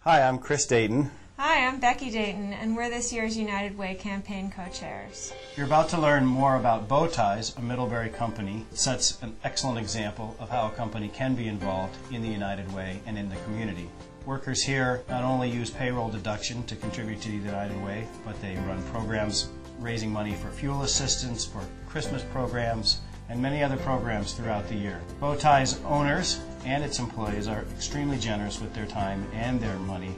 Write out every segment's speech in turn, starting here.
Hi, I'm Chris Dayton. Hi, I'm Becky Dayton, and we're this year's United Way campaign co-chairs. You're about to learn more about Beau Ties, a Middlebury company. It sets an excellent example of how a company can be involved in the United Way and in the community. Workers here not only use payroll deduction to contribute to the United Way, but they run programs raising money for fuel assistance, for Christmas programs, and many other programs throughout the year. Beau Ties owners and its employees are extremely generous with their time and their money,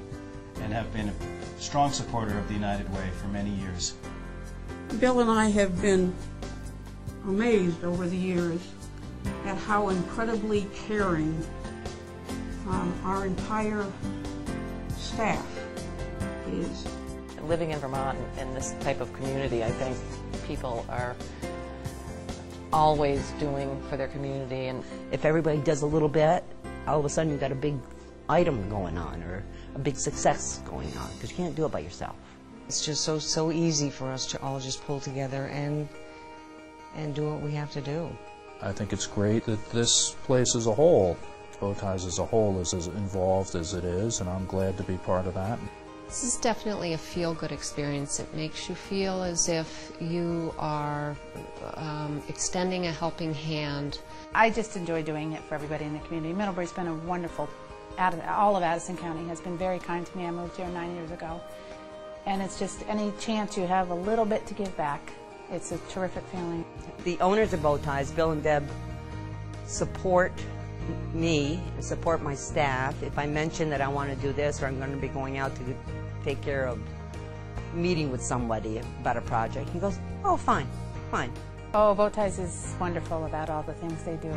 and have been a strong supporter of the United Way for many years. Bill and I have been amazed over the years at how incredibly caring our entire staff is. Living in Vermont in this type of community, I think people are always doing for their community, and if everybody does a little bit, all of a sudden you've got a big item going on or a big success going on, because you can't do it by yourself. It's just so easy for us to all just pull together and do what we have to do. I think it's great that this place as a whole, Beau Ties as a whole, is as involved as it is, and I'm glad to be part of that. This is definitely a feel-good experience. It makes you feel as if you are extending a helping hand. I just enjoy doing it for everybody in the community. Middlebury's been a wonderful, all of Addison County has been very kind to me. I moved here 9 years ago. And it's just any chance you have a little bit to give back, it's a terrific feeling. The owners of Beau Ties, Bill and Deb, support me and support my staff. If I mention that I want to do this, or I'm going to be going out to take care of meeting with somebody about a project, he goes, oh, fine, fine. Oh, Beau Ties is wonderful about all the things they do.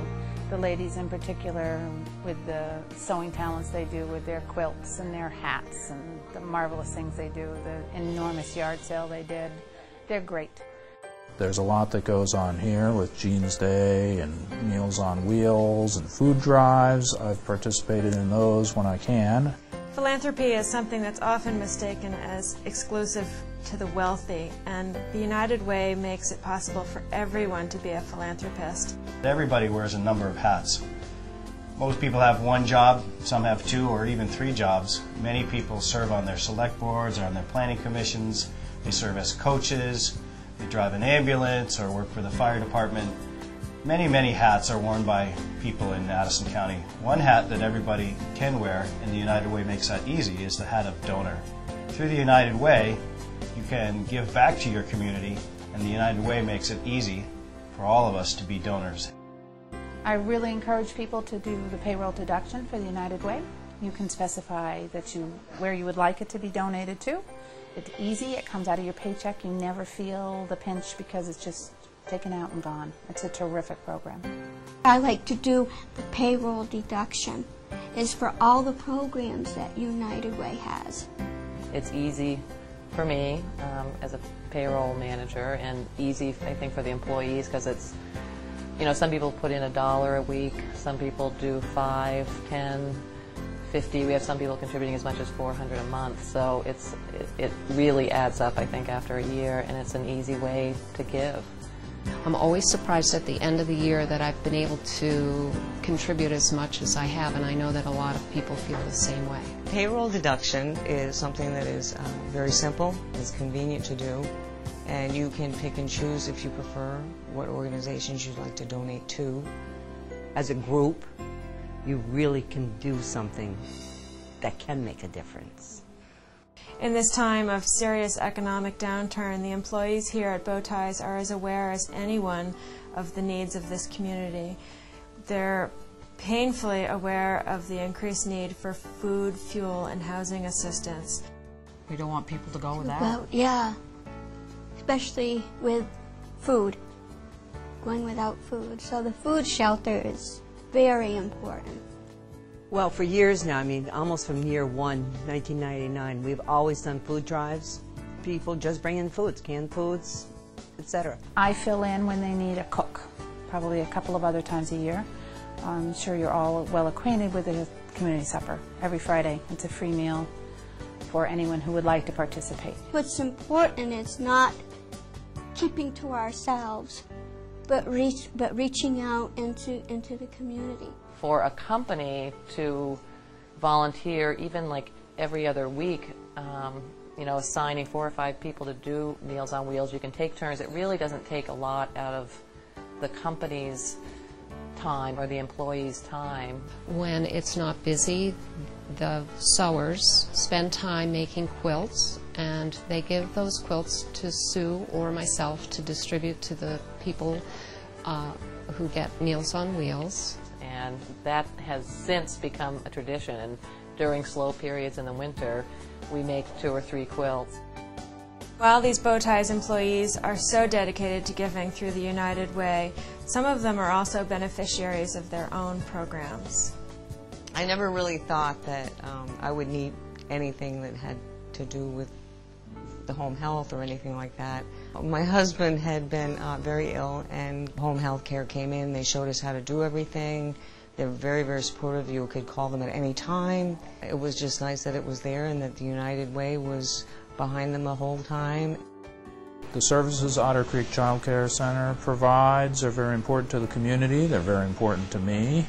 The ladies in particular, with the sewing talents they do with their quilts and their hats and the marvelous things they do, the enormous yard sale they did. They're great. There's a lot that goes on here with Jeans Day and Meals on Wheels and food drives. I've participated in those when I can. Philanthropy is something that's often mistaken as exclusive to the wealthy, and the United Way makes it possible for everyone to be a philanthropist. Everybody wears a number of hats. Most people have one job, some have two or even three jobs. Many people serve on their select boards or on their planning commissions. They serve as coaches, they drive an ambulance or work for the fire department. Many, many hats are worn by people in Addison County. One hat that everybody can wear, and the United Way makes that easy, is the hat of donor. Through the United Way, you can give back to your community, and the United Way makes it easy for all of us to be donors. I really encourage people to do the payroll deduction for the United Way. You can specify that where you would like it to be donated to. It's easy, it comes out of your paycheck, you never feel the pinch because it's just taken out and gone. It's a terrific program. I like to do the payroll deduction. It's for all the programs that United Way has. it's easy for me as a payroll manager, and easy, I think, for the employees, because it's, you know, some people put in $1 a week, some people do 5, 10, 50. We have some people contributing as much as $400 a month, so it really adds up, I think, after a year, and it's an easy way to give. I'm always surprised at the end of the year that I've been able to contribute as much as I have, and I know that a lot of people feel the same way. Payroll deduction is something that is very simple, it's convenient to do, and you can pick and choose, if you prefer, what organizations you'd like to donate to. As a group, you really can do something that can make a difference. In this time of serious economic downturn, the employees here at Beau Ties are as aware as anyone of the needs of this community. They're painfully aware of the increased need for food, fuel, and housing assistance. We don't want people to go without. Well, yeah, especially with food, going without food. So the food shelter is very important. Well, for years now, I mean, almost from year one, 1999, we've always done food drives. People just bring in foods, canned foods, etc. I fill in when they need a cook, probably a couple of other times a year. I'm sure you're all well acquainted with the community supper. Every Friday, it's a free meal for anyone who would like to participate. What's important is not keeping to ourselves, but reaching out into the community. For a company to volunteer even like every other week, you know, assigning 4 or 5 people to do Meals on Wheels. You can take turns. It really doesn't take a lot out of the company's time or the employee's time. When it's not busy, the sewers spend time making quilts, and they give those quilts to Sue or myself to distribute to the people who get Meals on Wheels. And that has since become a tradition, and during slow periods in the winter, we make 2 or 3 quilts. While these Beau Ties employees are so dedicated to giving through the United Way, some of them are also beneficiaries of their own programs. I never really thought that I would need anything that had to do with the home health or anything like that. My husband had been very ill, and home health care came in. They showed us how to do everything. They're very, very supportive. You could call them at any time. It was just nice that it was there and that the United Way was behind them the whole time. The services Otter Creek Child Care Center provides are very important to the community. They're very important to me.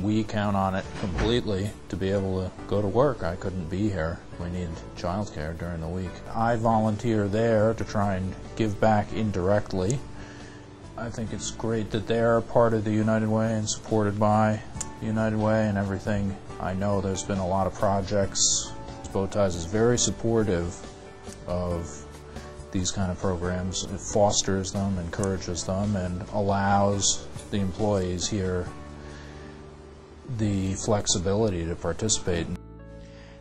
We count on it completely to be able to go to work. I couldn't be here. We need child care during the week. I volunteer there to try and give back indirectly. I think it's great that they're part of the United Way and supported by the United Way and everything. I know there's been a lot of projects. Beau Ties is very supportive of these kind of programs. It fosters them, encourages them, and allows the employees here the flexibility to participate.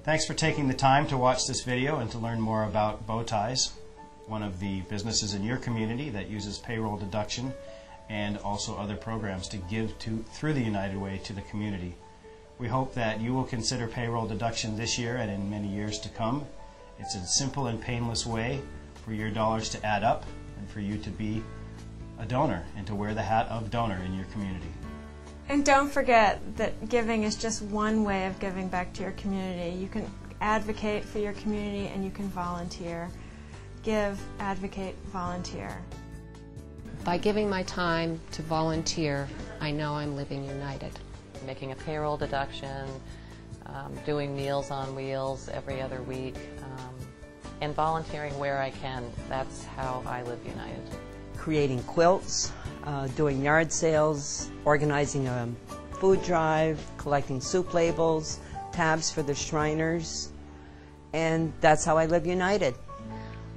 Thanks for taking the time to watch this video and to learn more about Beau Ties, one of the businesses in your community that uses payroll deduction and also other programs to give through the United Way to the community. We hope that you will consider payroll deduction this year and in many years to come. It's a simple and painless way for your dollars to add up and for you to be a donor and to wear the hat of donor in your community. And don't forget that giving is just one way of giving back to your community. You can advocate for your community and you can volunteer. Give, advocate, volunteer. By giving my time to volunteer, I know I'm living united. Making a payroll deduction, doing Meals on Wheels every other week, and volunteering where I can. That's how I live united. Creating quilts, doing yard sales, organizing a food drive, collecting soup labels, tabs for the Shriners, and that's how I live united.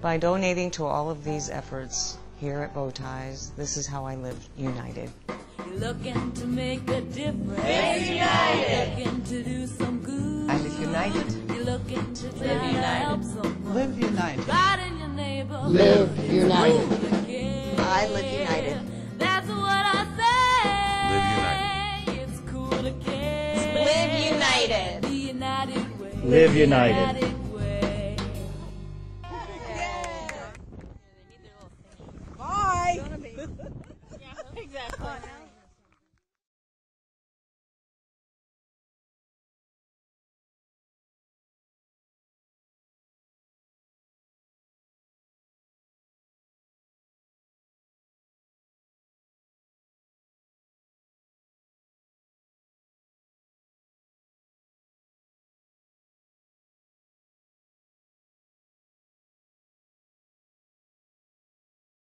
By donating to all of these efforts here at Beau Ties, this is how I live united. You're looking to make a difference. Live united. Looking to do some good. I live united. You're looking to try to help someone. Live united. Right in your neighborhood. Live united. I live united. That's what I say. Live united. It's cool to care. Live united. The United Way. Live united. Bye. Yeah, exactly.